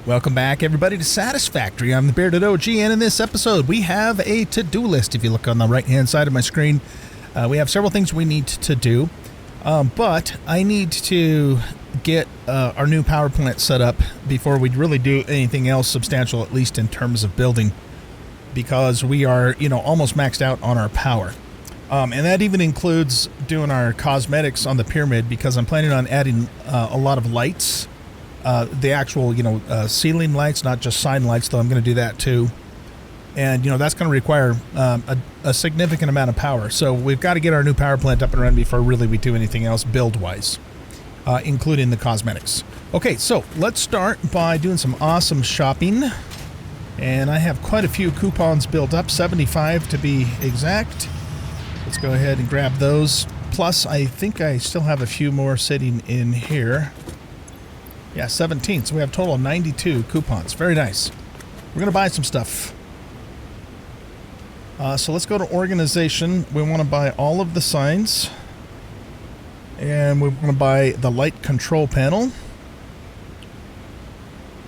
Welcome back, everybody, to Satisfactory. I'm the Bearded OG, and in this episode, we have a to-do list. If you look on the right-hand side of my screen, we have several things we need to do, but I need to get our new power plant set up before we really do anything else substantial, at least in terms of building, because we are, almost maxed out on our power. And that even includes doing our cosmetics on the pyramid, because I'm planning on adding a lot of lights. The actual, ceiling lights, not just sign lights, though I'm going to do that too. And, that's going to require a significant amount of power. So we've got to get our new power plant up and running before really we do anything else build-wise, including the cosmetics. Okay, so let's start by doing some awesome shopping. And I have quite a few coupons built up, 75 to be exact. Let's go ahead and grab those. Plus, I think I still have a few more sitting in here. Yeah, 17. So we have a total of 92 coupons. Very nice. We're going to buy some stuff. So let's go to organization. We want to buy all of the signs. And we want to buy the light control panel.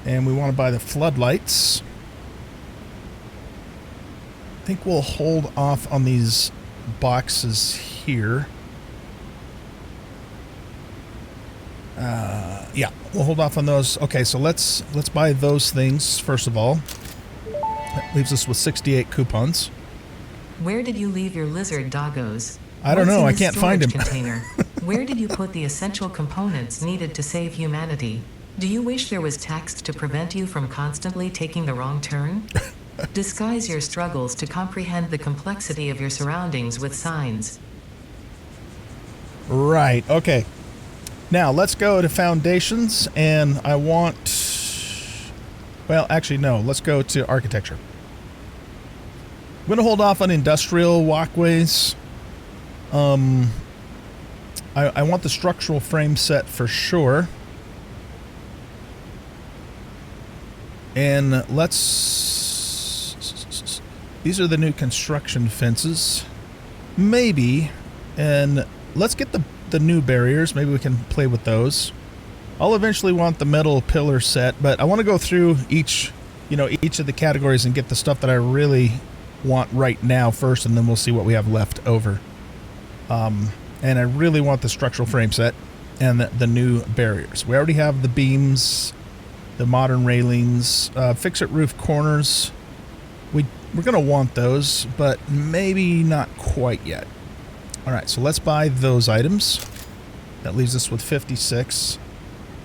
And we want to buy the floodlights. I think we'll hold off on these boxes here. Yeah, we'll hold off on those. Okay, so let's buy those things first of all. That leaves us with 68 coupons. Where did you leave your lizard doggos? I don't know. I can't find him. Container? Where did you put the essential components needed to save humanity? Do you wish there was text to prevent you from constantly taking the wrong turn? Disguise your struggles to comprehend the complexity of your surroundings with signs. Right. Okay. Now, let's go to foundations, and I want... Well, actually, no. Let's go to architecture. I'm going to hold off on industrial walkways. I want the structural frame set for sure. And let's... These are the new construction fences. Maybe. And let's get the new barriers. Maybe we can play with those. I'll eventually want the metal pillar set, but I want to go through each of the categories and get the stuff that I really want right now first, and then we'll see what we have left over. And I really want the structural frame set and the new barriers. We already have the beams, the modern railings, fix-it roof corners. We're going to want those, but maybe not quite yet. All right, so let's buy those items. That leaves us with 56.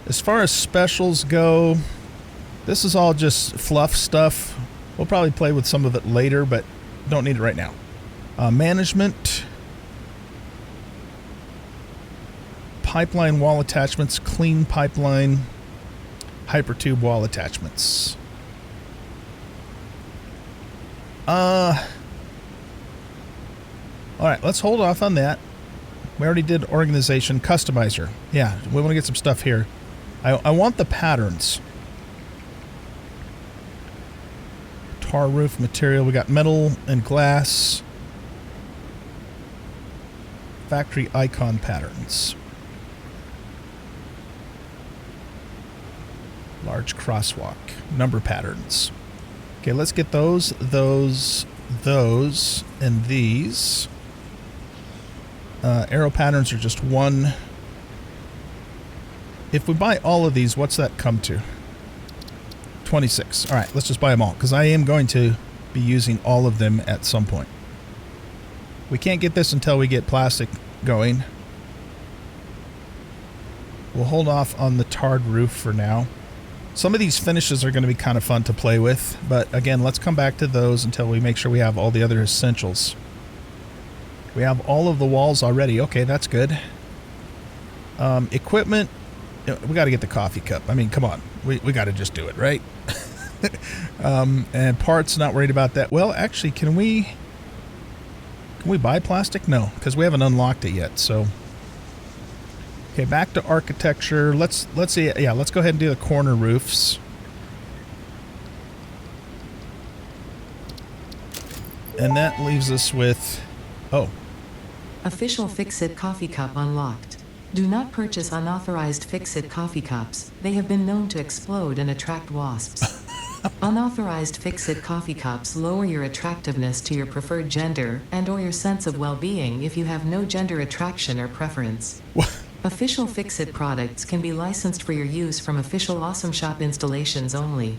As far as specials go, this is all just fluff stuff. We'll probably play with some of it later, but don't need it right now. Management. Pipeline wall attachments. Clean pipeline. Hypertube wall attachments. All right, let's hold off on that. We already did organization. Customizer. Yeah, we want to get some stuff here. I want the patterns. Tar roof material. We got metal and glass. Factory icon patterns. Large crosswalk. Number patterns. Okay, let's get those, and these. Arrow patterns are just one. If we buy all of these, what's that come to? 26. All right, let's just buy them all, because I am going to be using all of them at some point. We can't get this until we get plastic going. We'll hold off on the tarred roof for now. Some of these finishes are going to be kind of fun to play with, but again, let's come back to those until we make sure we have all the other essentials. We have all of the walls already. Okay, that's good. Equipment. We got to get the coffee cup. I mean, come on. We got to just do it, right? And parts, not worried about that. Well, actually, can we buy plastic? No, because we haven't unlocked it yet. So, okay, back to architecture. Let's see. Yeah, let's go ahead and do the corner roofs. And that leaves us with... Oh. Official Fix-It coffee cup unlocked. Do not purchase unauthorized fix-it coffee cups. They have been known to explode and attract wasps. Unauthorized fix-it coffee cups lower your attractiveness to your preferred gender and/or your sense of well-being if you have no gender attraction or preference. Official fix-it products can be licensed for your use from official Awesome Shop installations only.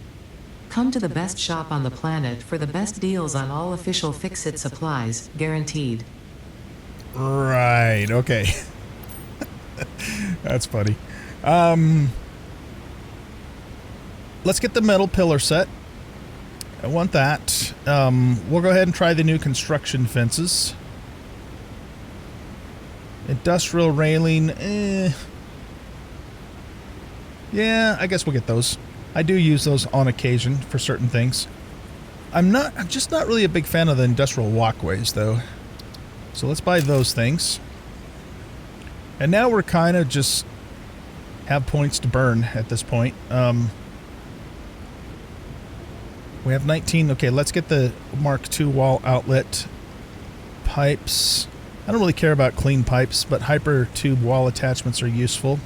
Come to the best shop on the planet for the best deals on all official fix-it supplies, guaranteed. Right, okay. That's funny. Let's get the metal pillar set. I want that. We'll go ahead and try the new construction fences. Industrial railing. Yeah, I guess we'll get those. I do use those on occasion for certain things. I'm just not really a big fan of the industrial walkways, though. So let's buy those things. And now we're kind of just have points to burn at this point. We have 19. Okay, let's get the Mark II wall outlet pipes. I don't really care about clean pipes, but hyper tube wall attachments are useful.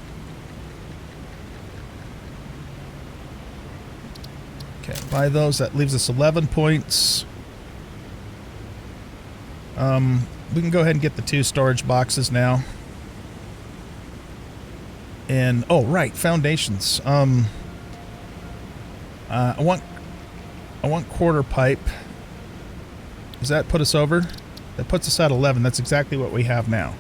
Okay, buy those. That leaves us 11 points. We can go ahead and get the 2 storage boxes now. And, oh, right, foundations. I want quarter pipe. Does that put us over? That puts us at 11. That's exactly what we have now.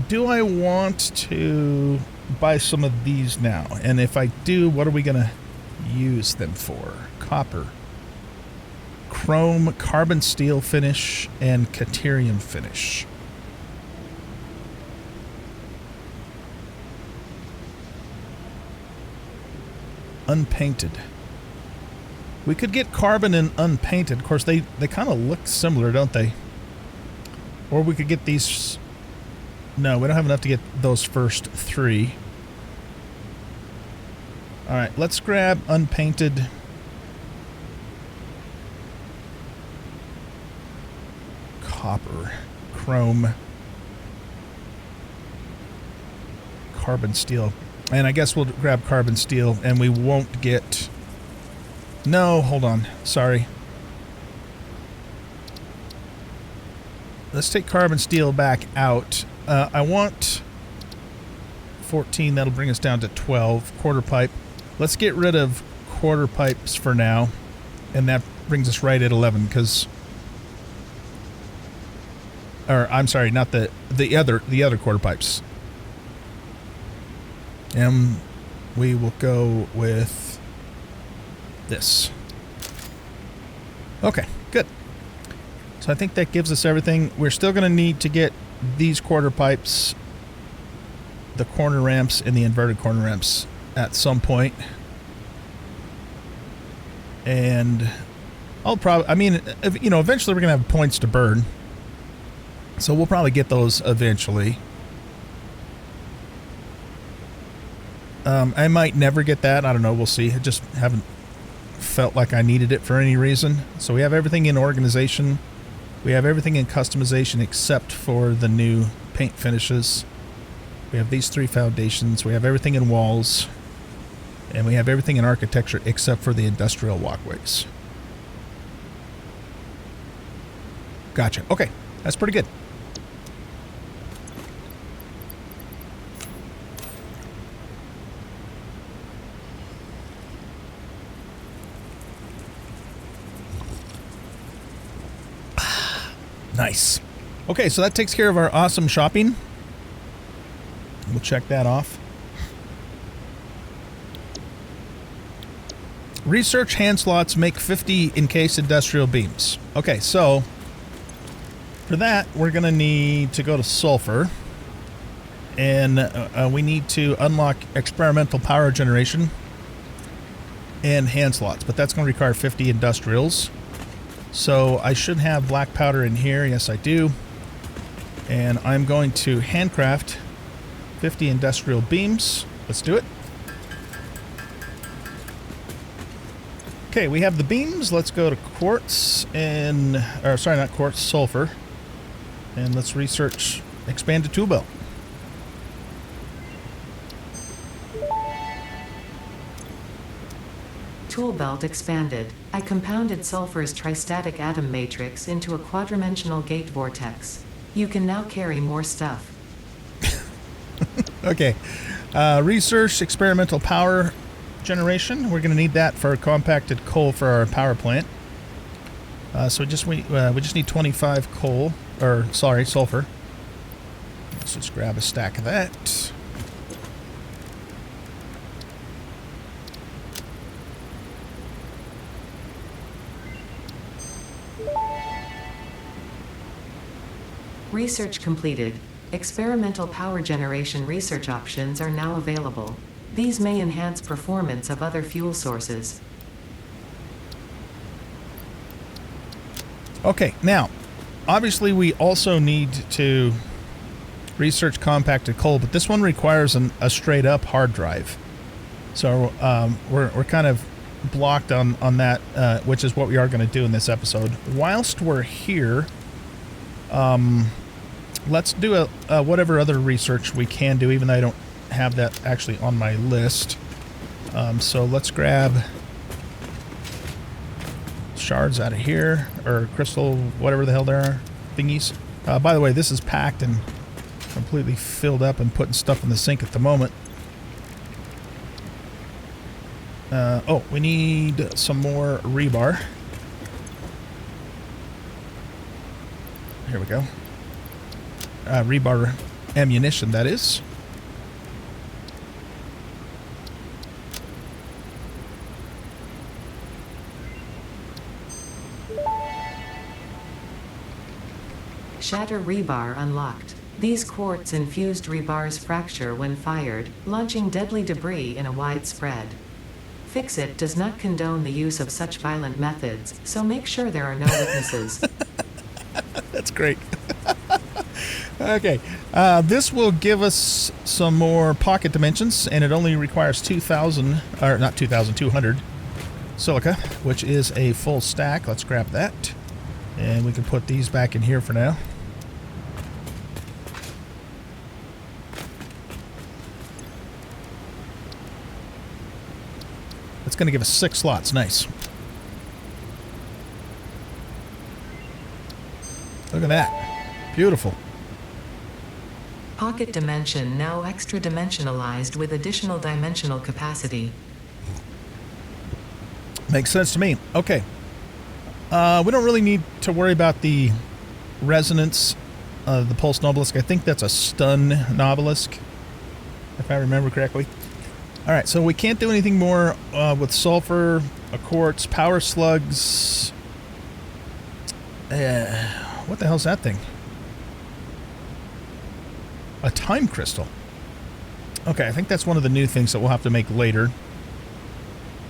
Do I want to buy some of these now? And if I do, what are we going to use them for? Copper, chrome, carbon steel finish, and caterium finish. Unpainted. We could get carbon and unpainted. Of course, they kind of look similar, don't they? Or we could get these. No, we don't have enough to get those first 3. All right, let's grab unpainted. Copper, chrome, carbon steel. And I guess we'll grab carbon steel, and we won't get... No, hold on. Sorry. Let's take carbon steel back out. I want 14. That'll bring us down to 12. Quarter pipe. Let's get rid of quarter pipes for now. And that brings us right at 11, because... Or, I'm sorry, not the other quarter pipes. And we will go with this. Okay, good. So I think that gives us everything. We're still going to need to get these quarter pipes, the corner ramps, and the inverted corner ramps at some point. And I'll probably, I mean, eventually we're going to have points to burn. So we'll probably get those eventually. I might never get that. I don't know. We'll see. I just haven't felt like I needed it for any reason. So we have everything in organization. We have everything in customization except for the new paint finishes. We have these 3 foundations. We have everything in walls. And we have everything in architecture except for the industrial walkways. Gotcha. Okay. That's pretty good. Nice. Okay, so that takes care of our awesome shopping. We'll check that off. Research hand slots make 50 encased industrial beams. Okay, so for that, we're going to need to go to sulfur. And we need to unlock experimental power generation and hand slots. But that's going to require 50 industrials. So I should have black powder in here. Yes, I do. And I'm going to handcraft 50 industrial beams. Let's do it. Okay, we have the beams. Let's go to quartz and, or sorry, not quartz, sulfur. And let's research expanded tool belt. Tool belt expanded. I compounded sulfur's tristatic atom matrix into a quadrimensional gate vortex. You can now carry more stuff. Okay. Research experimental power generation. We're going to need that for compacted coal for our power plant. So we just need 25 coal, or sorry, sulfur. Let's just grab a stack of that. Research completed. Experimental power generation research options are now available. These may enhance performance of other fuel sources. Okay, now, obviously we also need to research compacted coal, but this one requires a straight up hard drive. So we're kind of blocked on that, which is what we are going to do in this episode. Whilst we're here, let's do whatever other research we can do, even though I don't have that actually on my list. So let's grab shards out of here, or crystal, whatever the hell there are, thingies. By the way, this is packed and completely filled up and putting stuff in the sink at the moment. Oh, we need some more rebar. Here we go. Rebar ammunition, that is. Shatter rebar unlocked. These quartz-infused rebars fracture when fired, launching deadly debris in a wide spread. Fix-It does not condone the use of such violent methods, so make sure there are no witnesses. That's great. Okay, this will give us some more pocket dimensions, and it only requires 2,000, or not 2,200 silica, which is a full stack. Let's grab that, and we can put these back in here for now. It's going to give us 6 slots. Nice. Look at that. Beautiful. Pocket dimension now extra dimensionalized with additional dimensional capacity. Makes sense to me. Okay. We don't really need to worry about the resonance of the pulse obelisk. I think that's a stun obelisk, if I remember correctly. All right, so we can't do anything more with sulfur, a quartz, power slugs. What the hell's that thing? A time crystal. Okay, I think that's one of the new things that we'll have to make later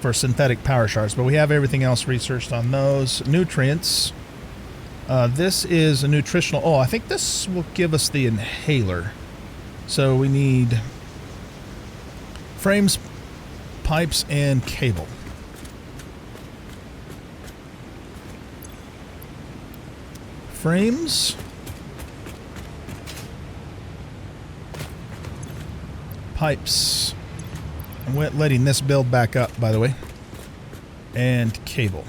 for synthetic power shards, but we have everything else researched on those. Nutrients. This is a nutritional... Oh, I think this will give us the inhaler. So we need frames, pipes, and cable. Frames... pipes. I'm letting this build back up, by the way. And cable.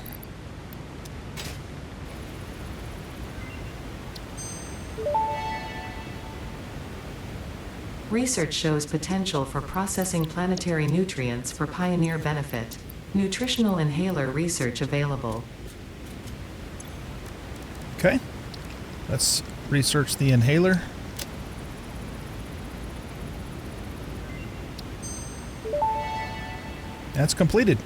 Research shows potential for processing planetary nutrients for pioneer benefit. Nutritional inhaler research available. Okay. Let's research the inhaler. That's completed.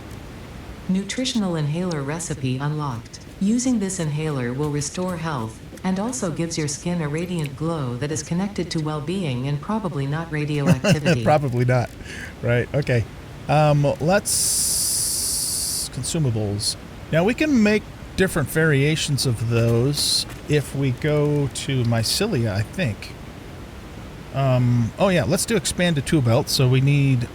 Nutritional inhaler recipe unlocked. Using this inhaler will restore health, and also gives your skin a radiant glow that is connected to well-being and probably not radioactivity. Probably not. Right, okay. Let's... consumables. Now we can make different variations of those if we go to mycelia, I think. Oh yeah, let's do expanded tool belt. So we need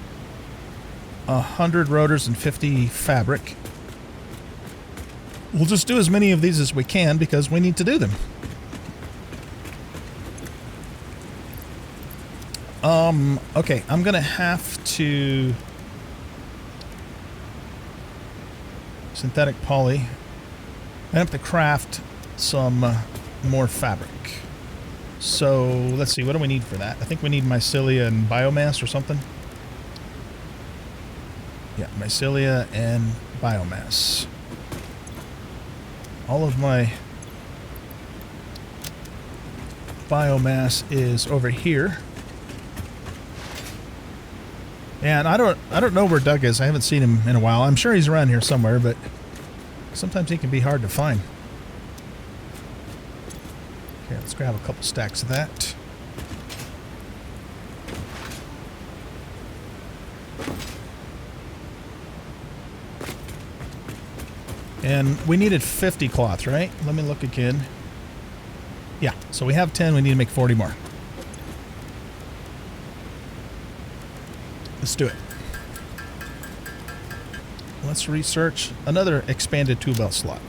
100 rotors and 50 fabric. We'll just do as many of these as we can because we need to do them. Okay, I'm gonna have to synthetic poly. I have to craft some more fabric. So let's see, what do we need for that? I think we need mycelia and biomass or something. Yeah, mycelia and biomass. All of my biomass is over here. And I don't know where Doug is. I haven't seen him in a while. I'm sure he's around here somewhere, but sometimes he can be hard to find. Okay, let's grab a couple stacks of that. And we needed 50 cloth, right? Let me look again. Yeah, so we have 10. We need to make 40 more. Let's do it. Let's research another expanded tool belt slot.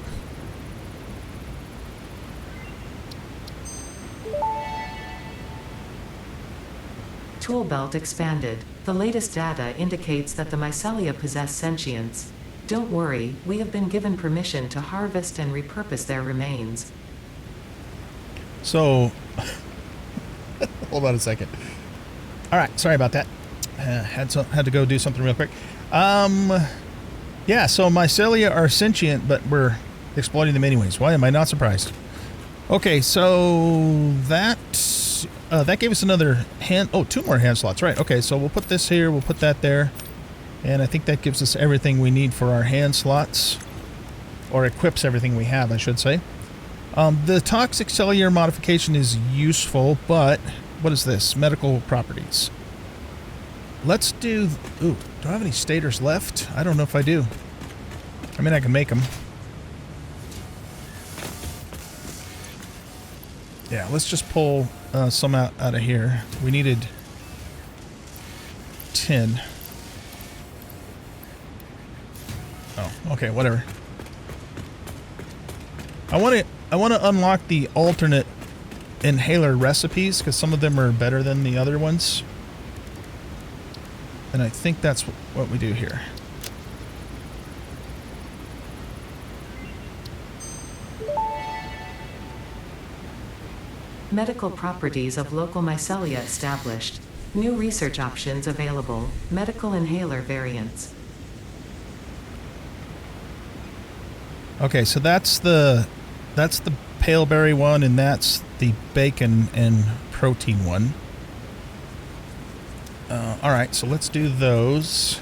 Tool belt expanded. The latest data indicates that the mycelia possess sentience. Don't worry, we have been given permission to harvest and repurpose their remains. So, hold on a second. All right, sorry about that. Had to go do something real quick. Yeah, so mycelia are sentient, but we're exploiting them anyways. Why am I not surprised? Okay, so that gave us another two more hand slots, right? Okay, so we'll put this here, we'll put that there, and I think that gives us everything we need for our hand slots, or equips everything we have, I should say. The toxic cellular modification is useful, but what is this? Medical properties. Let's do... Ooh, do I have any stators left? I don't know if I do. I mean, I can make them. Yeah, let's just pull some out of here. We needed 10. Oh, okay, whatever. I want to unlock the alternate inhaler recipes because some of them are better than the other ones. And I think that's what we do here. Medical properties of local mycelia established. New research options available. Medical inhaler variants. Okay, so that's the pale berry one, and that's the bacon and protein one. All right, so let's do those.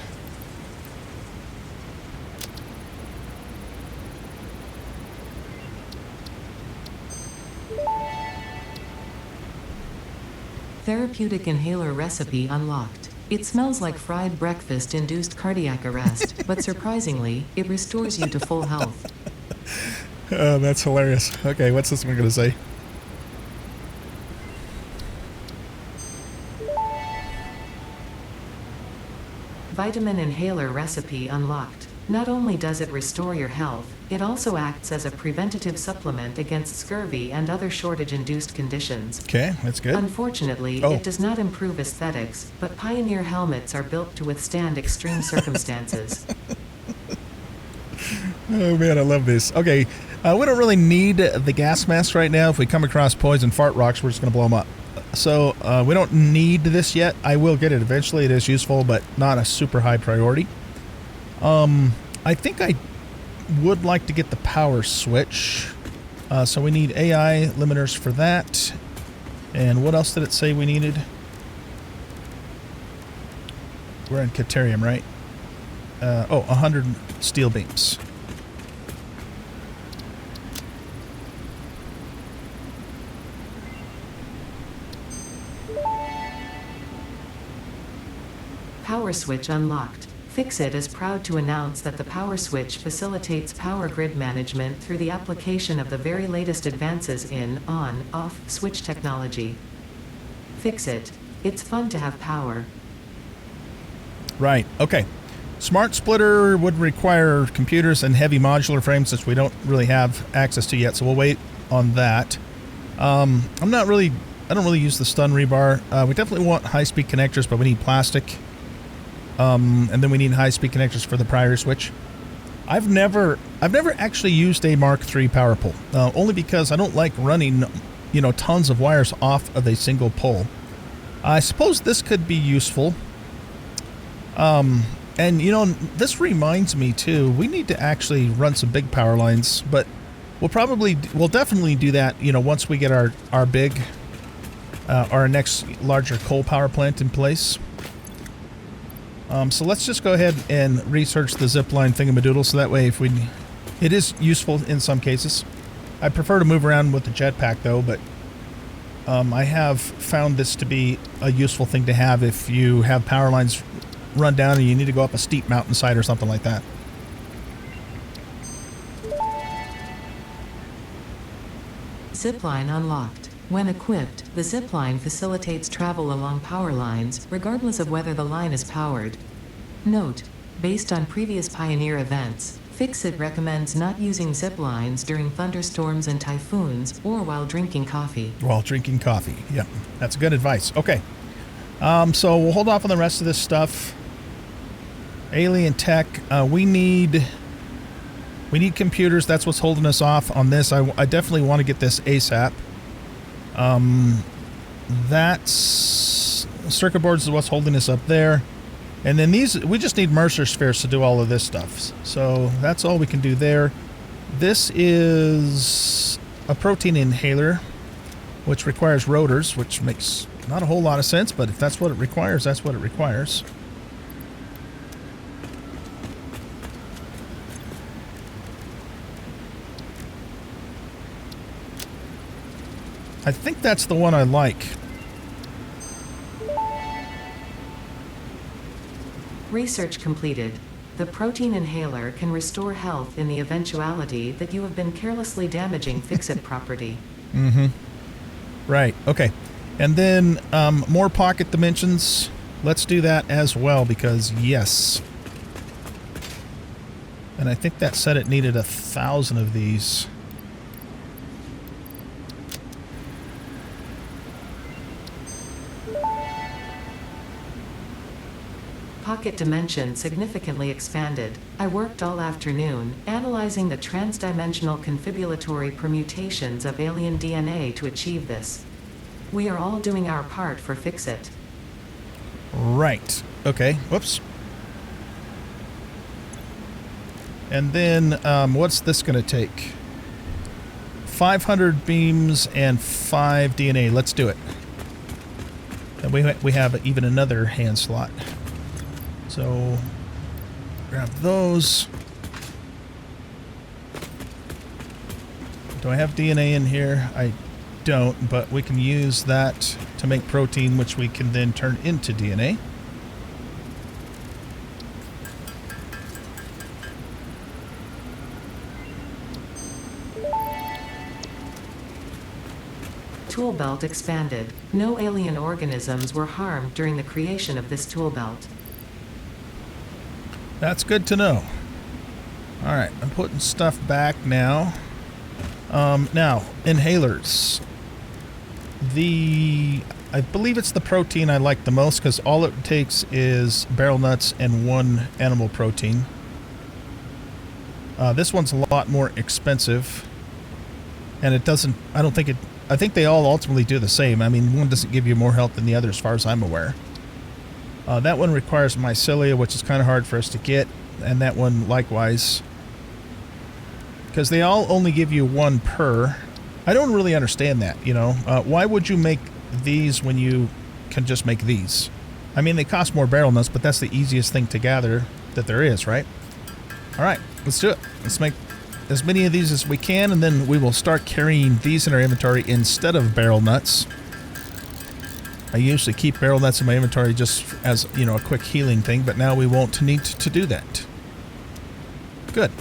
Therapeutic inhaler recipe unlocked. It smells like fried breakfast-induced cardiac arrest, but surprisingly, it restores you to full health. That's hilarious. Okay, what's this one going to say? Vitamin inhaler recipe unlocked. Not only does it restore your health, it also acts as a preventative supplement against scurvy and other shortage-induced conditions. Okay, that's good. Unfortunately, it does not improve aesthetics, but Pioneer helmets are built to withstand extreme circumstances. Oh man, I love this. Okay, we don't really need the gas mask right now. If we come across poison fart rocks, we're just going to blow them up. So we don't need this yet. I will get it eventually. It is useful, but not a super high priority. I think I would like to get the power switch. So we need AI limiters for that. And what else did it say we needed? We're in Caterium, right? 100 steel beams. Power switch unlocked. Fixit is proud to announce that the power switch facilitates power grid management through the application of the very latest advances in on-off switch technology. Fixit. It's fun to have power. Right. Okay. Smart splitter would require computers and heavy modular frames, which we don't really have access to yet, so we'll wait on that. I don't really use the stun rebar. We definitely want high-speed connectors, but we need plastic. And then we need high-speed connectors for the prior switch. I've never actually used a Mark III power pole, only because I don't like running, tons of wires off of a single pole. I suppose this could be useful. And, this reminds me, too, we need to actually run some big power lines, but we'll definitely do that, once we get our next larger coal power plant in place. So let's just go ahead and research the zipline thingamadoodle, so that way it is useful in some cases. I prefer to move around with the jetpack, though, but I have found this to be a useful thing to have if you have power lines run down and you need to go up a steep mountainside or something like that. Zipline unlocked. When equipped, the zipline facilitates travel along power lines, regardless of whether the line is powered. Note: based on previous Pioneer events, Fixit recommends not using ziplines during thunderstorms and typhoons, or while drinking coffee. While drinking coffee, yeah, that's good advice. Okay, so we'll hold off on the rest of this stuff. Alien tech, we need computers. That's what's holding us off on this. I definitely want to get this ASAP. That's circuit boards is what's holding us up there. And then we just need Mercer spheres to do all of this stuff. So that's all we can do there. This is a protein inhaler, which requires rotors, which makes not a whole lot of sense, but if that's what it requires, that's what it requires. I think that's the one I like. Research completed. The protein inhaler can restore health in the eventuality that you have been carelessly damaging Fixit property. Mm-hmm. Right, okay. And then more pocket dimensions. Let's do that as well, because yes. And I think that said it needed 1,000 of these. Pocket dimension significantly expanded. I worked all afternoon, analyzing the transdimensional confibulatory permutations of alien DNA to achieve this. We are all doing our part for Fixit. Right. Okay. Whoops. And then, what's this going to take? 500 beams and 5 DNA. Let's do it. And we have even another hand slot. So, grab those. Do I have DNA in here? I don't, but we can use that to make protein, which we can then turn into DNA. Tool belt expanded. No alien organisms were harmed during the creation of this tool belt. That's good to know. Alright, I'm putting stuff back now. Now, inhalers. I believe it's the protein I like the most, because all it takes is barrel nuts and 1 animal protein. This one's a lot more expensive. And it doesn't, I think they all ultimately do the same. I mean, one doesn't give you more health than the other as far as I'm aware. That one requires mycelia, which is kind of hard for us to get, and that one likewise. Because they all only give you 1 per. I don't really understand that, Why would you make these when you can just make these? I mean, they cost more barrel nuts, but that's the easiest thing to gather that there is, right? Alright, let's do it. Let's make as many of these as we can, and then we will start carrying these in our inventory instead of barrel nuts. I usually keep barrel nuts in my inventory just as, a quick healing thing, but now we won't need to do that. Good.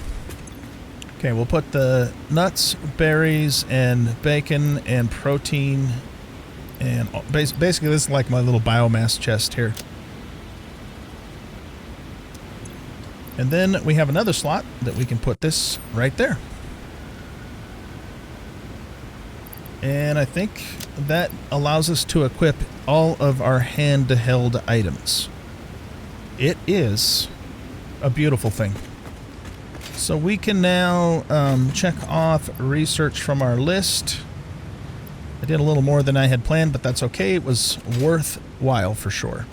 Okay, we'll put the nuts, berries, and bacon, and protein, and basically this is like my little biomass chest here. And then we have another slot that we can put this right there. And I think that allows us to equip all of our handheld items. It is a beautiful thing. So we can now check off research from our list. I did a little more than I had planned, but that's okay. It was worthwhile for sure.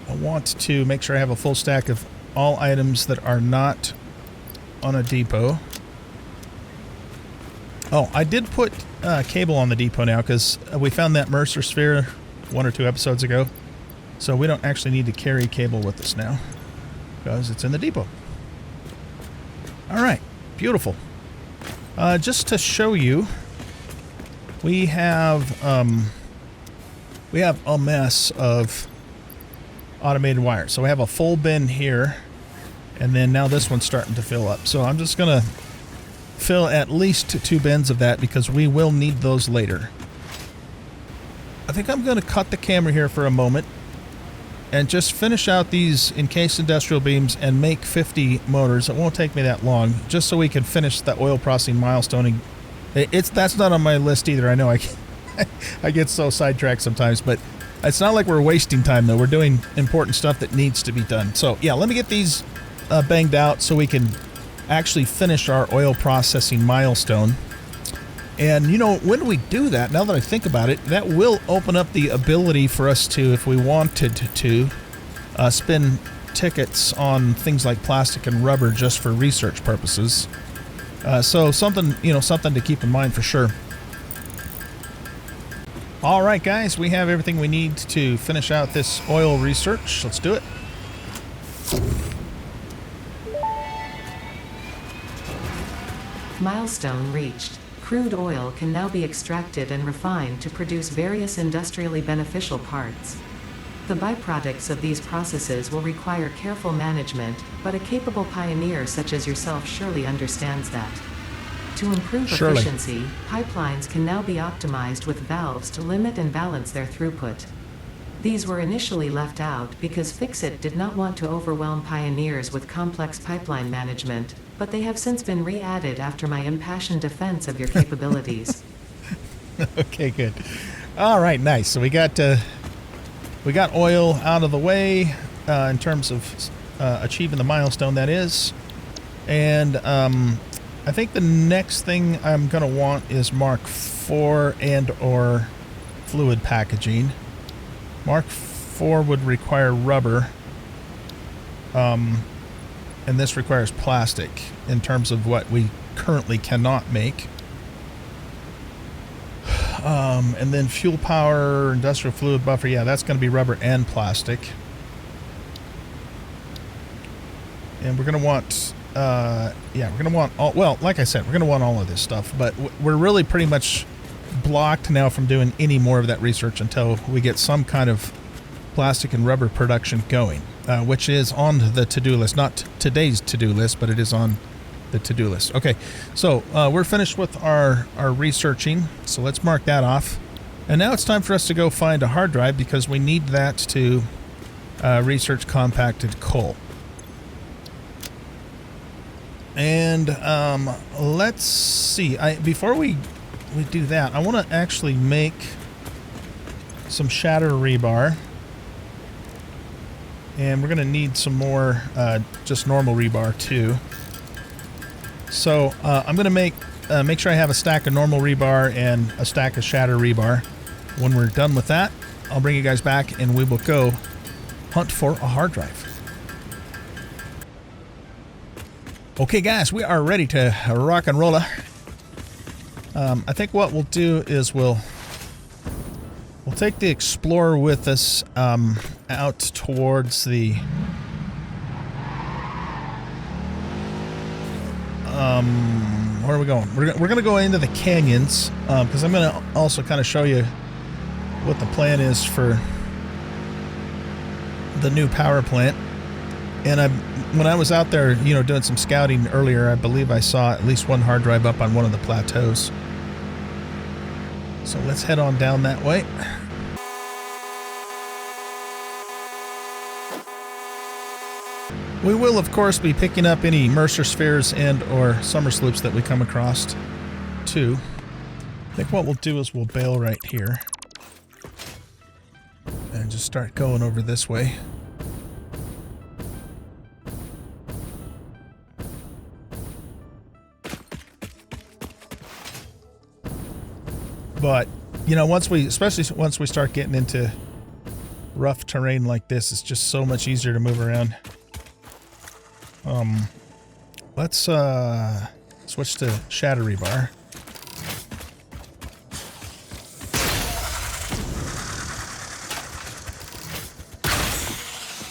I want to make sure I have a full stack of all items that are not on a depot. Oh, I did put cable on the depot now because we found that Mercer sphere 1 or 2 episodes ago. So we don't actually need to carry cable with us now because it's in the depot. All right, beautiful. Just to show you, we have a mess of automated wires. So we have a full bin here, and then now this one's starting to fill up. So I'm just gonna fill at least 2 bins of that because we will need those later. I think I'm gonna cut the camera here for a moment and just finish out these encased industrial beams and make 50 motors. It won't take me that long, just so we can finish the oil processing milestone. That's not on my list either. I know I get so sidetracked sometimes, but it's not like we're wasting time though. We're doing important stuff that needs to be done. So yeah, let me get these banged out so we can actually finish our oil processing milestone. And you know, when we do that, now that I think about it, that will open up the ability for us to, if we wanted to, spin tickets on things like plastic and rubber just for research purposes. So something to keep in mind for sure. All right, guys, we have everything we need to finish out this oil research. Let's do it. Milestone reached. Crude oil can now be extracted and refined to produce various industrially beneficial parts. The byproducts of these processes will require careful management, but a capable pioneer such as yourself surely understands that. To improve efficiency, pipelines can now be optimized with valves to limit and balance their throughput. These were initially left out because Fixit did not want to overwhelm pioneers with complex pipeline management, but they have since been re-added after my impassioned defense of your capabilities. Okay, good. All right, nice. So we got oil out of the way in terms of achieving the milestone, that is. And I think the next thing I'm going to want is Mark IV and or fluid packaging. Mark IV would require rubber, and this requires plastic in terms of what we currently cannot make. And then fuel power, industrial fluid buffer, yeah, that's going to be rubber and plastic. And we're going to want, like I said, we're going to want all of this stuff, but we're really pretty much blocked now from doing any more of that research until we get some kind of plastic and rubber production going, which is on the to-do list. Not today's to-do list, but it is on the to-do list. Okay, so we're finished with our researching, so let's mark that off. And now it's time for us to go find a hard drive because we need that to research compacted coal. And let's see. Before we do that, I want to actually make some shatter rebar. And we're going to need some more just normal rebar too. So I'm going to make sure I have a stack of normal rebar and a stack of shatter rebar. When we're done with that, I'll bring you guys back and we will go hunt for a hard drive. Okay, guys, we are ready to rock and roll. I think what we'll do is we'll take the Explorer with us out towards the where are we going? We're going to go into the canyons because I'm going to also kind of show you what the plan is for the new power plant. And when I was out there, doing some scouting earlier, I believe I saw at least one hard drive up on one of the plateaus. So let's head on down that way. We will, of course, be picking up any Mercer spheres and or summer sloops that we come across, too. I think what we'll do is we'll bail right here. And just start going over this way. But, you know, especially once we start getting into rough terrain like this, it's just so much easier to move around. Let's switch to shatter rebar.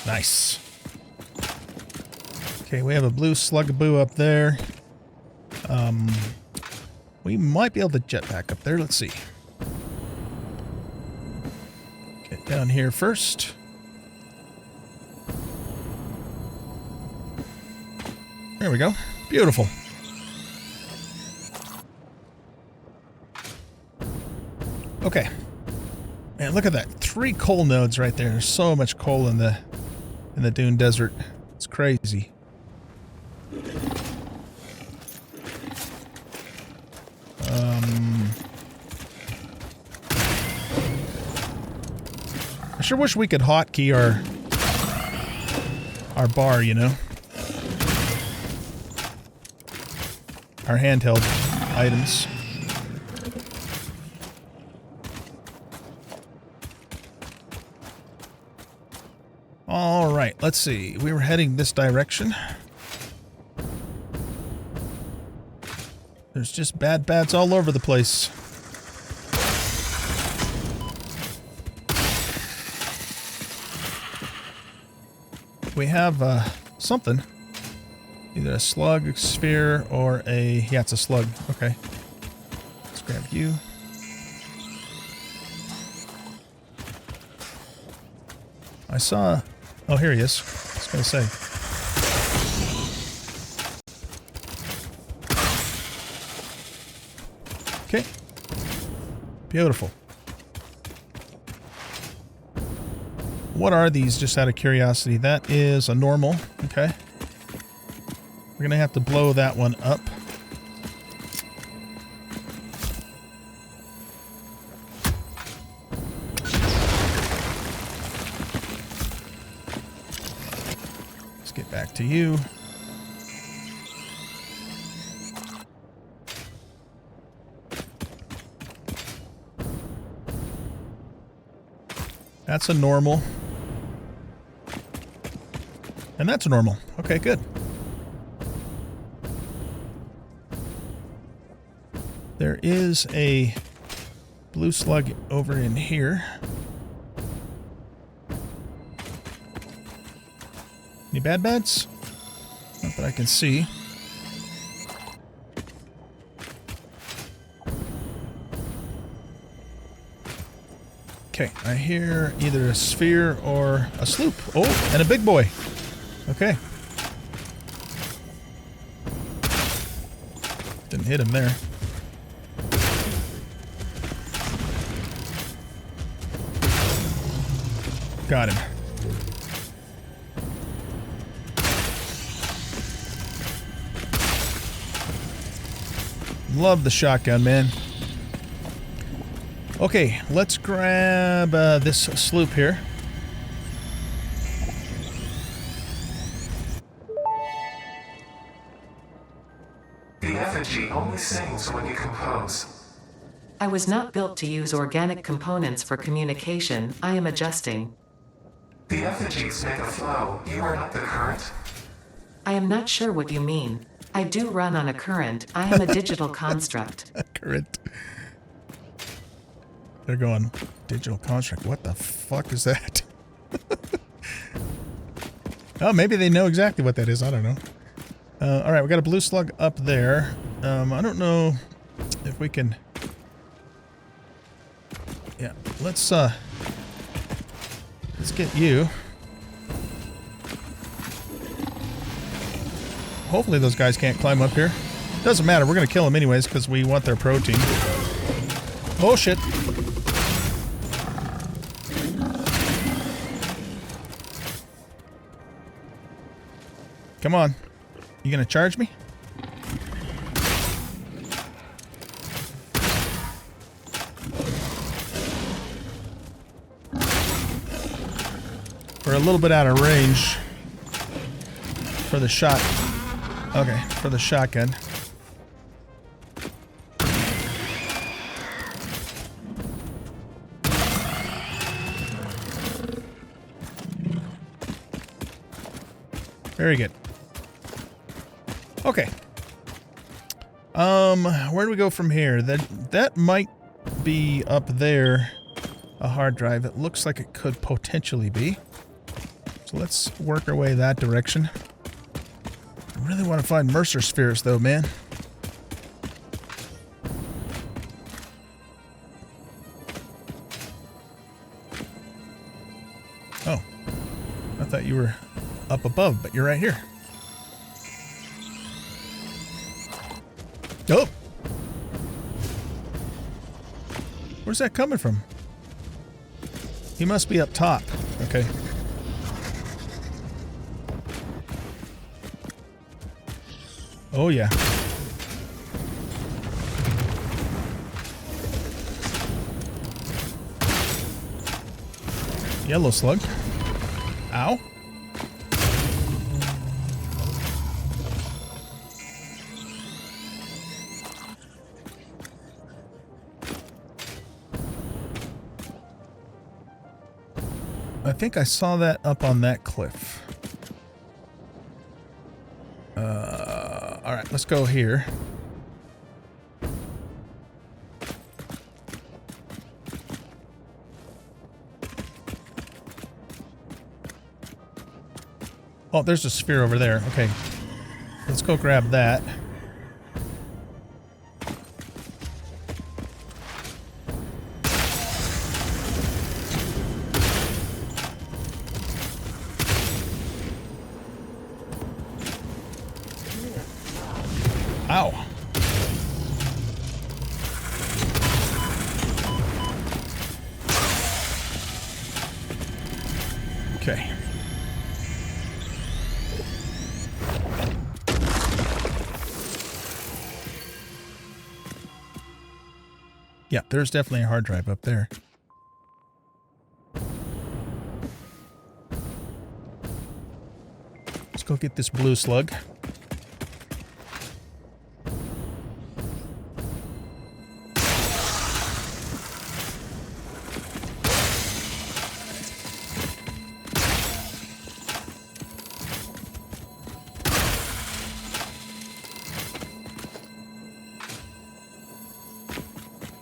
Nice. Okay, we have a blue slugaboo up there. We might be able to jet back up there. Let's see. Get down here first. There we go. Beautiful. Okay. Man, look at that. 3 coal nodes right there. There's so much coal in the Dune Desert. It's crazy. I sure wish we could hotkey our bar, you know? Our handheld items. All right, let's see. We were heading this direction. There's just bads all over the place. We have something. Either a slug, a sphere, or a... Yeah, it's a slug. Okay. Let's grab you. I saw... Oh, here he is. I was going to say. Okay. Beautiful. What are these, just out of curiosity? That is a normal. Okay. We're going to have to blow that one up. Let's get back to you. That's a normal. And that's a normal. Okay, good. There is a blue slug over in here. Any bads? Not that I can see. Okay, I hear either a sphere or a sloop. Oh, and a big boy. Okay. Didn't hit him there. Got him. Love the shotgun, man. Okay, let's grab this sloop here. The effigy only sings when you compose. I was not built to use organic components for communication. I am adjusting. The effigies make a flow. You are not the current. I am not sure what you mean. I do run on a current. I am a digital construct. Current. They're going, digital construct. What the fuck is that? Oh, maybe they know exactly what that is. I don't know. All right, we got a blue slug up there. I don't know if we can... Yeah, let's get you. Hopefully those guys can't climb up here. Doesn't matter. We're going to kill them anyways because we want their protein. Oh, shit. Come on. You gonna charge me? We're a little bit out of range for the shot. Okay, for the shotgun. Very good. Okay. Where do we go from here? That might be up there, a hard drive. It looks like it could potentially be. So let's work our way that direction. I really want to find Mercer spheres though, man. Oh. I thought you were up above, but you're right here. Oh! Where's that coming from? He must be up top. Okay. Oh, yeah. Yellow slug. Ow. I think I saw that up on that cliff. Alright, let's go here. Oh, there's a sphere over there. Okay. Let's go grab that. Ow. Okay. Yeah, there's definitely a hard drive up there. Let's go get this blue slug.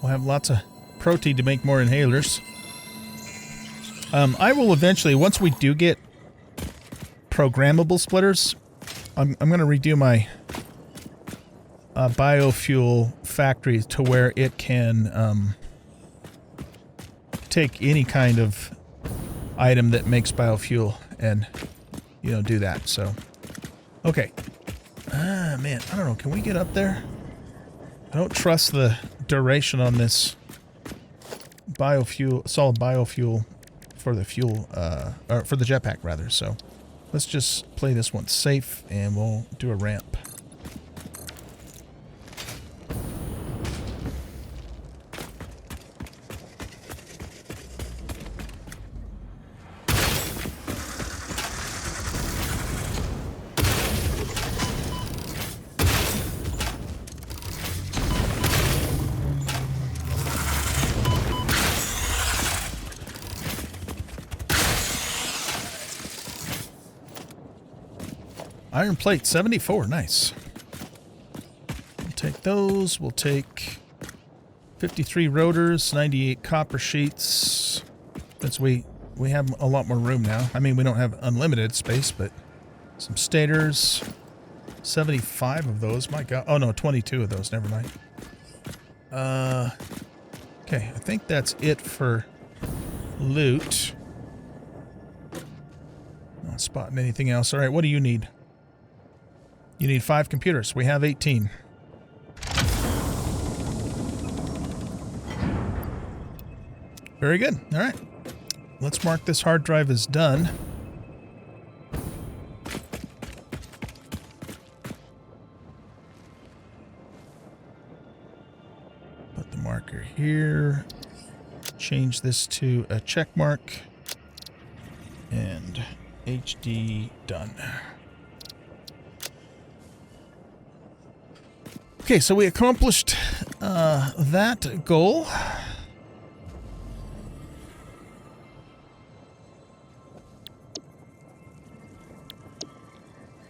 We'll have lots of protein to make more inhalers. I will eventually, once we do get programmable splitters, I'm going to redo my biofuel factory to where it can take any kind of item that makes biofuel and, you know, do that. So, okay. Man, I don't know. Can we get up there? I don't trust the duration on this biofuel, solid biofuel for the fuel, or for the jetpack rather. So let's just play this one safe and we'll do a ramp. Iron plate, 74. Nice. We'll take those. We'll take 53 rotors, 98 copper sheets. Since we have a lot more room now. I mean, we don't have unlimited space, but some stators. 75 of those. My God. Oh, no, 22 of those. Never mind. Okay, I think that's it for loot. Not spotting anything else. All right, what do you need? You need 5 computers. We have 18. Very good. All right. Let's mark this hard drive as done. marker here. Change this to a check mark. And HD done. Okay, so we accomplished that goal.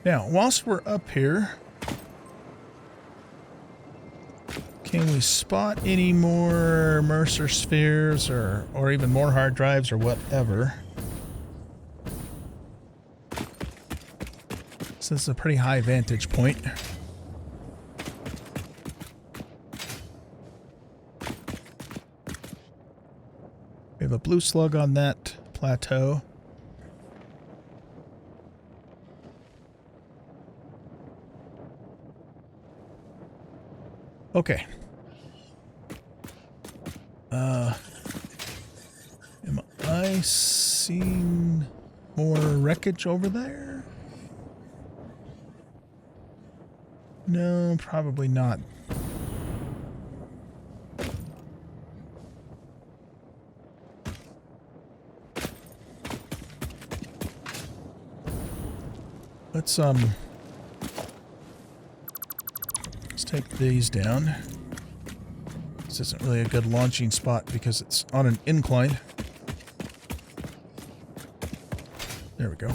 Now, whilst we're up here, can we spot any more Mercer spheres or even more hard drives or whatever? So this is a pretty high vantage point. We have a blue slug on that plateau. Okay. Am I seeing more wreckage over there? No, probably not. Let's take these down. This isn't really a good launching spot because it's on an incline. There we go.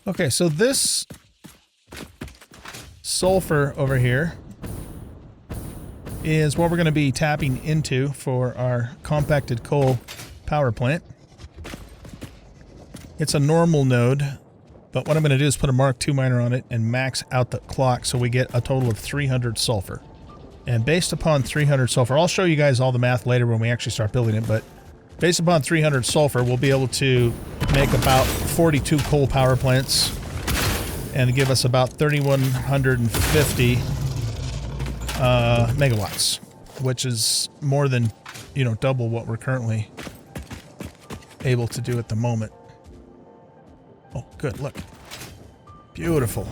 Okay, so this sulfur over here is what we're going to be tapping into for our compacted coal power plant. It's a normal node, but what I'm going to do is put a Mark II miner on it and max out the clock so we get a total of 300 sulfur. And based upon 300 sulfur, I'll show you guys all the math later when we actually start building it, but based upon 300 sulfur, we'll be able to make about 42 coal power plants and give us about 3,150 megawatts, which is more than, double what we're currently able to do at the moment. Oh, good, look. Beautiful.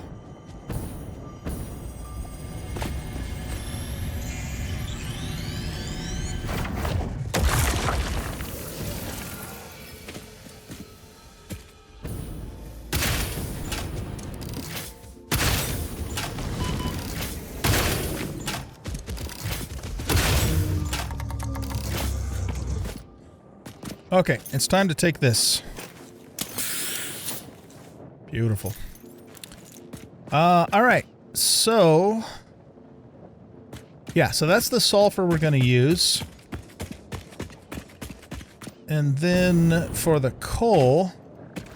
Okay, it's time to take this. Beautiful. All right. So, yeah, so that's the sulfur we're going to use. And then for the coal,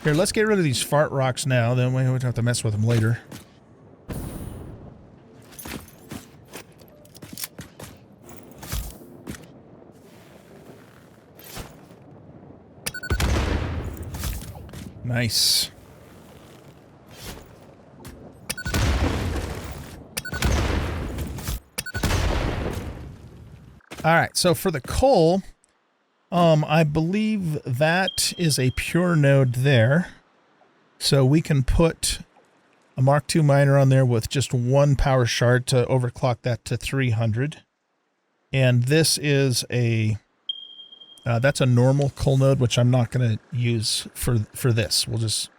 here, let's get rid of these fart rocks now. Then we don't have to mess with them later. Nice. All right, so for the coal, I believe that is a pure node there. So we can put a Mark II miner on there with just one power shard to overclock that to 300. And this is a... that's a normal coal node, which I'm not going to use for this. We'll just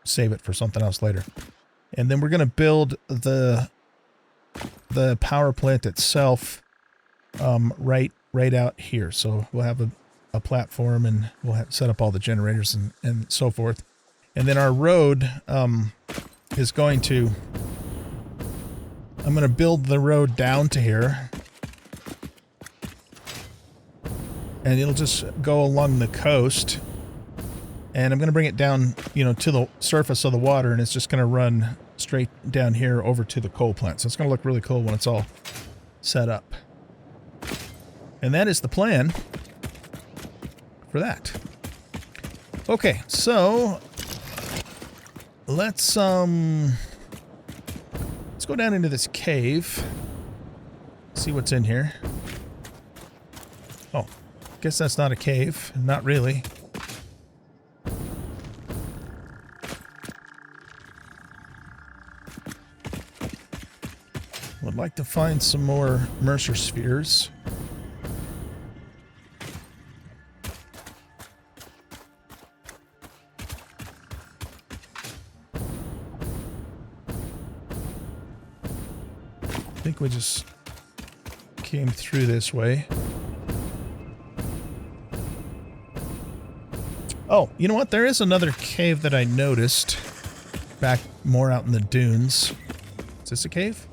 save it for something else later. And then we're going to build the power plant itself right out here. So we'll have a platform and we'll set up all the generators and so forth. And then our road is going to... I'm going to build the road down to here. And it'll just go along the coast. And I'm going to bring it down, to the surface of the water, and it's just going to run straight down here over to the coal plant. So it's going to look really cool when it's all set up. And that is the plan for that. Okay, so let's go down into this cave. See what's in here. Oh, guess that's not a cave. Not really. Would like to find some more Mercer spheres. I think we just came through this way. Oh, you know what? There is another cave that I noticed back more out in the dunes. Is this a cave?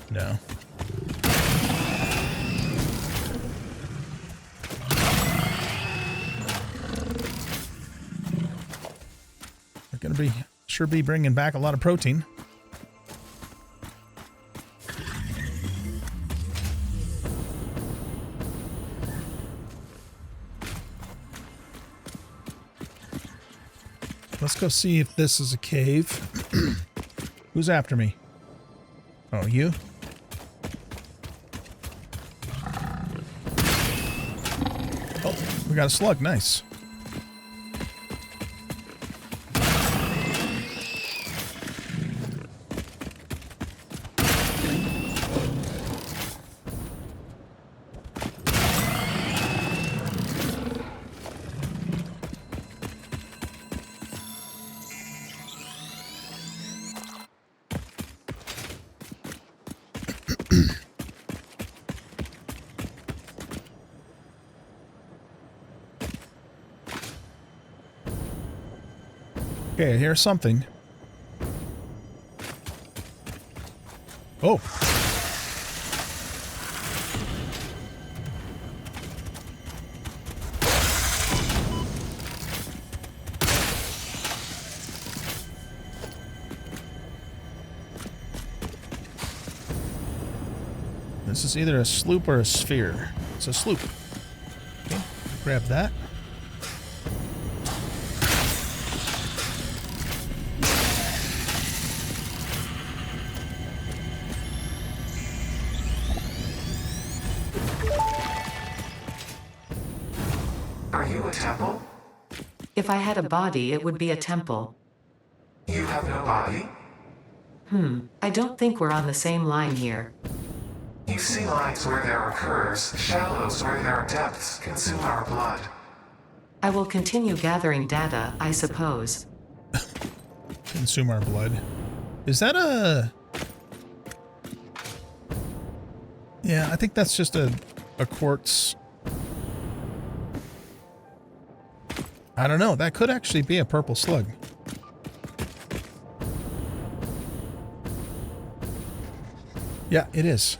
No. We're gonna be sure be bringing back a lot of protein. Let's go see if this is a cave. Who's after me? Oh, you? Oh, we got a slug. Nice. Okay, here's something. Oh. This is either a sloop or a sphere. It's a sloop. Okay, grab that. Are you a temple? If I had a body, it would be a temple. You have no body? I don't think we're on the same line here. You see lines where there are curves, shallows where there are depths, consume our blood. I will continue gathering data, I suppose. Consume our blood. Is that a... Yeah, I think that's just a quartz... I don't know. That could actually be a purple slug. Yeah, it is.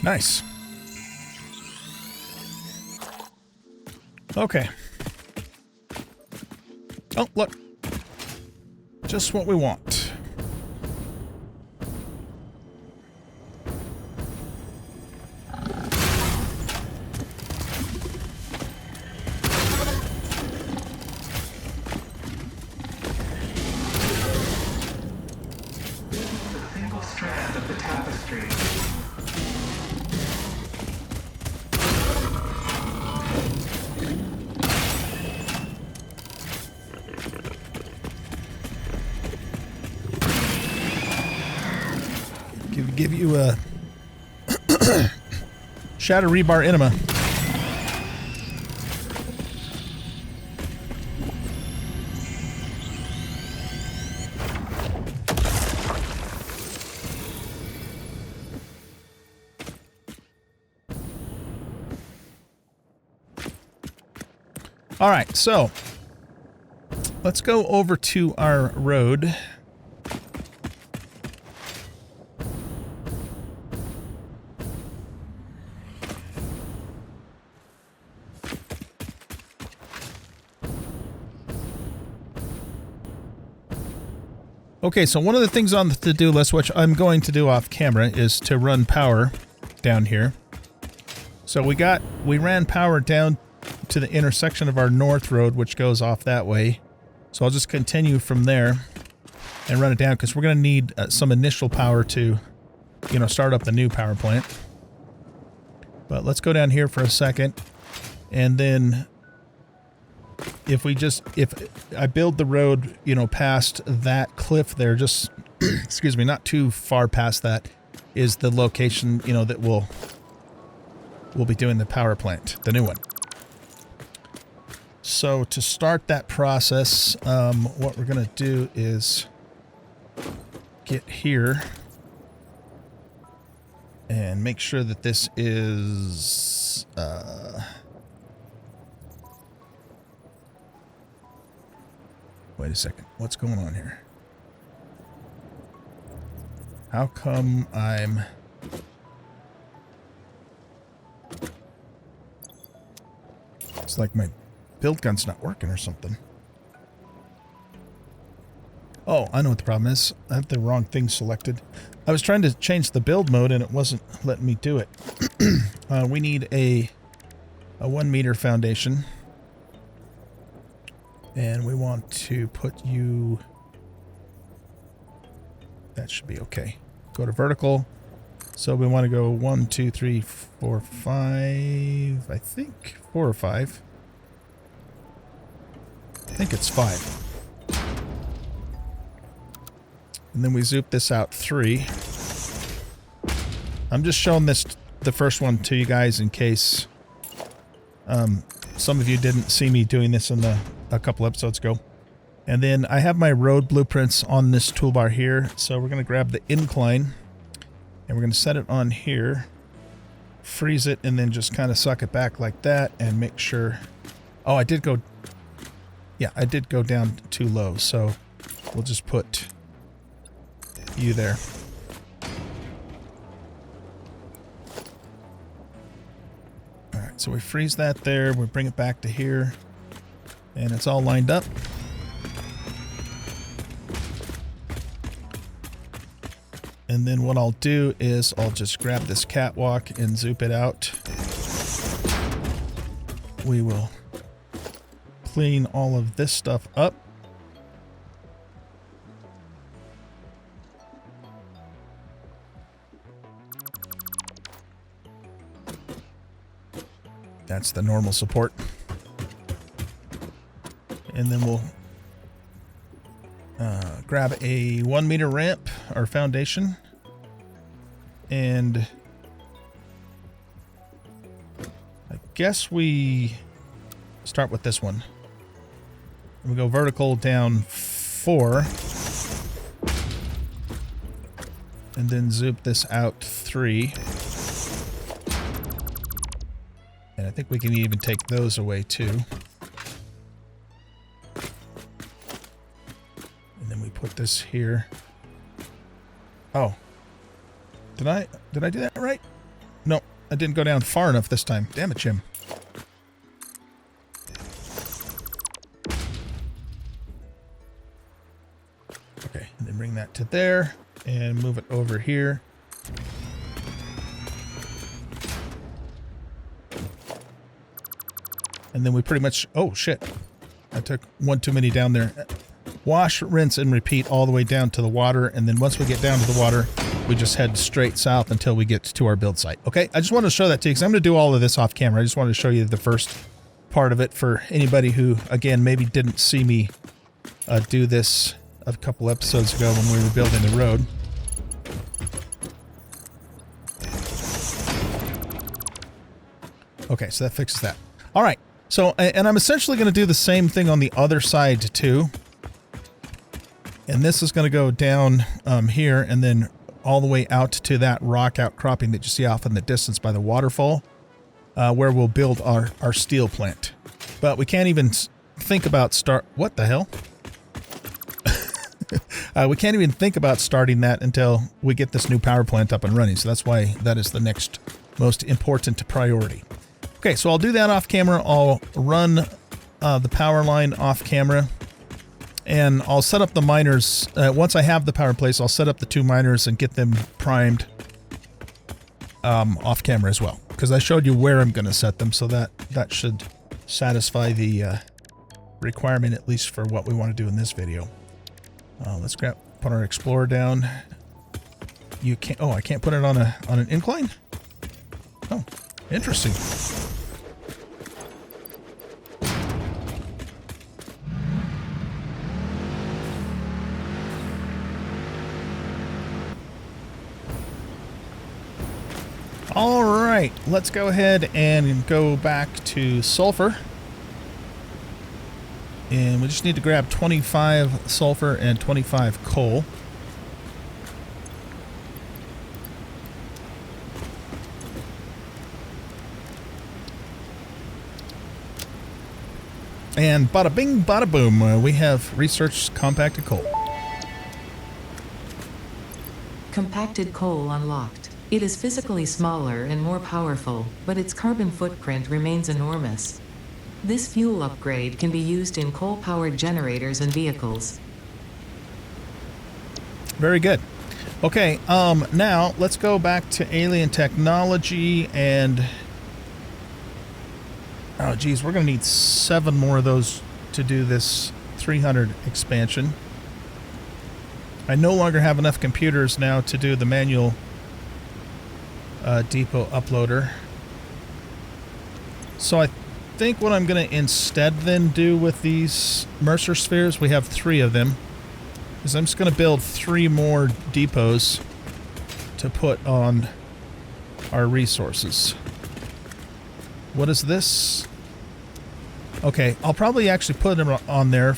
Nice. Okay. Oh, look. Just what we want. A single strand of the tapestry. Give you a shatter rebar enema. All right, so let's go over to our road. Okay, so one of the things on the to-do list, which I'm going to do off camera, is to run power down here. So we ran power down to the intersection of our north road, which goes off that way. So I'll just continue from there and run it down, because we're going to need some initial power to, you know, start up the new power plant. But let's go down here for a second, and then if I build the road, you know, past that cliff there, just, excuse me, not too far past that, is the location, you know, that we'll be doing the power plant, the new one. So to start that process, what we're going to do is get here and make sure that this is, wait a second. What's going on here? How come it's like my build gun's not working or something. Oh, I know what the problem is. I have the wrong thing selected. I was trying to change the build mode and it wasn't letting me do it. We need a 1 meter foundation. And we want to put you... That should be okay. Go to vertical. So we want to go 1, 2, 3, 4, 5... I think 4 or 5. I think it's 5. And then we zoop this out 3. I'm just showing the first one to you guys in case some of you didn't see me doing this in a couple episodes ago. And then I have my road blueprints on this toolbar here. So we're going to grab the incline and we're going to set it on here, freeze it, and then just kind of suck it back like that and make sure. Oh, I did go down too low. So we'll just put you there. All right, so we freeze that there. We bring it back to here. And it's all lined up. And then what I'll do is I'll just grab this catwalk and zoop it out. We will clean all of this stuff up. That's the normal support. And then we'll grab a 1 meter ramp or foundation. And I guess we start with this one. We go vertical down 4. And then zoop this out 3. And I think we can even take those away too. Put this here. Oh. Did I do that right? No, I didn't go down far enough this time. Damn it, Jim. Okay, and then bring that to there and move it over here. And then we pretty much, oh shit. I took one too many down there. Wash, rinse, and repeat all the way down to the water. And then once we get down to the water, we just head straight south until we get to our build site. Okay, I just wanted to show that to you because I'm going to do all of this off camera. I just wanted to show you the first part of it for anybody who, again, maybe didn't see me do this a couple episodes ago when we were building the road. Okay, so that fixes that. All right, so, and I'm essentially going to do the same thing on the other side too. And this is going to go down here and then all the way out to that rock outcropping that you see off in the distance by the waterfall, where we'll build our steel plant. But we can't even think about what the hell? We can't even think about starting that until we get this new power plant up and running. So that's why that is the next most important priority. Okay, so I'll do that off camera. I'll run the power line off camera. And I'll set up the miners. Once I have the power in place, I'll set up the 2 miners and get them primed off camera as well. Because I showed you where I'm going to set them, so that should satisfy the requirement, at least for what we want to do in this video. Let's put our Explorer down. You can't. Oh, I can't put it on an incline? Oh, interesting. All right, let's go ahead and go back to sulfur. And we just need to grab 25 sulfur and 25 coal. And bada bing, bada boom, we have researched compacted coal. Compacted coal unlocked. It is physically smaller and more powerful, but its carbon footprint remains enormous. This fuel upgrade can be used in coal-powered generators and vehicles. Very good. Okay, now let's go back to alien technology and... Oh, geez, we're going to need 7 more of those to do this 300 expansion. I no longer have enough computers now to do the manual depot uploader. So I think what I'm going to instead then do with these Mercer spheres, we have 3 of them, is I'm just going to build 3 more depots to put on our resources. What is this? Okay, I'll probably actually put them on there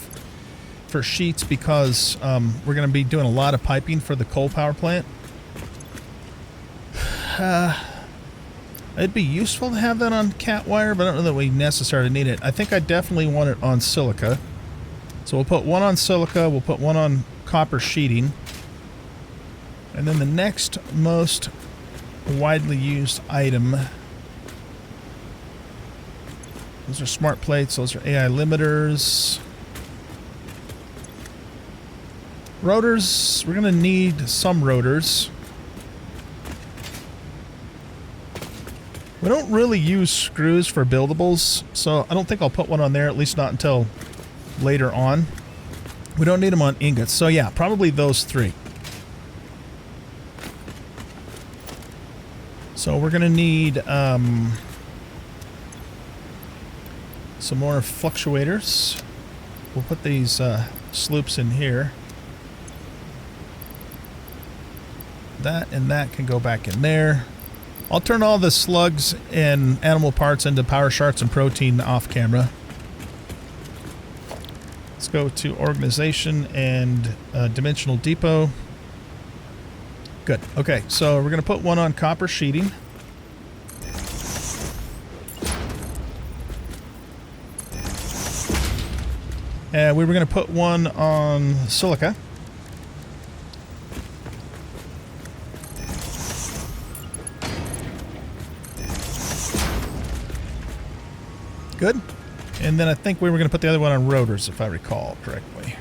for sheets because we're going to be doing a lot of piping for the coal power plant. It'd be useful to have that on cat wire, but I don't know that we necessarily need it. I think I definitely want it on silica. So we'll put 1 on silica, we'll put 1 on copper sheeting. And then the next most widely used item, those are smart plates, those are AI limiters. Rotors, we're going to need some rotors. We don't really use screws for buildables, so I don't think I'll put 1 on there, at least not until later on. We don't need them on ingots, so yeah, probably those 3. So we're going to need some more fluctuators. We'll put these sloops in here. That and that can go back in there. I'll turn all the slugs and animal parts into power shards and protein off camera. Let's go to organization and dimensional depot. Good. Okay, so we're going to put 1 on copper sheeting. And we were going to put 1 on silica. Good. And then I think we were going to put the other 1 on rotors, if I recall correctly.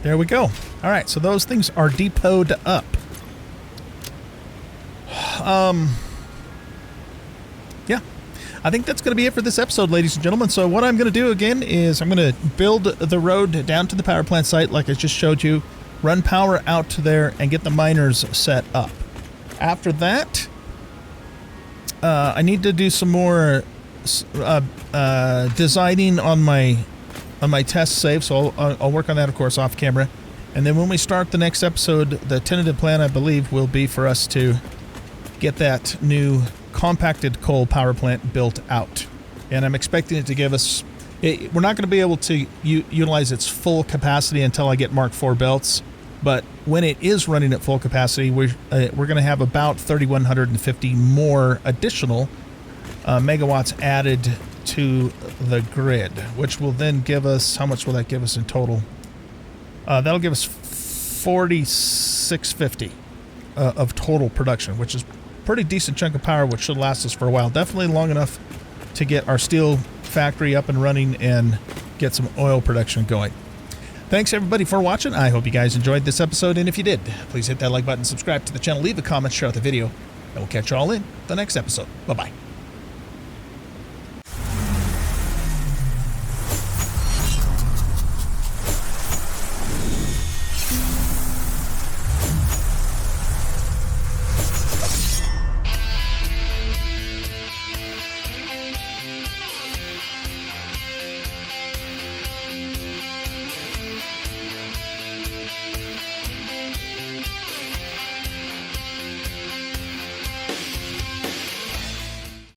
There we go. All right, so those things are depoted up. Yeah, I think that's going to be it for this episode, ladies and gentlemen. So what I'm going to do again is I'm going to build the road down to the power plant site like I just showed you, run power out to there, and get the miners set up. After that, I need to do some more designing on my test save, so I'll work on that, of course, off camera. And then when we start the next episode, the tentative plan, I believe, will be for us to get that new compacted coal power plant built out. And I'm expecting it to give us... we're not going to be able to utilize its full capacity until I get Mark IV belts. But when it is running at full capacity, we're going to have about 3,150 more additional megawatts added to the grid, which will then give us, how much will that give us in total? That'll give us 4,650 of total production, which is a pretty decent chunk of power, which should last us for a while. Definitely long enough to get our steel factory up and running and get some oil production going. Thanks everybody for watching. I hope you guys enjoyed this episode, and if you did, please hit that like button, subscribe to the channel, leave a comment, share out the video, and we'll catch you all in the next episode. Bye-bye.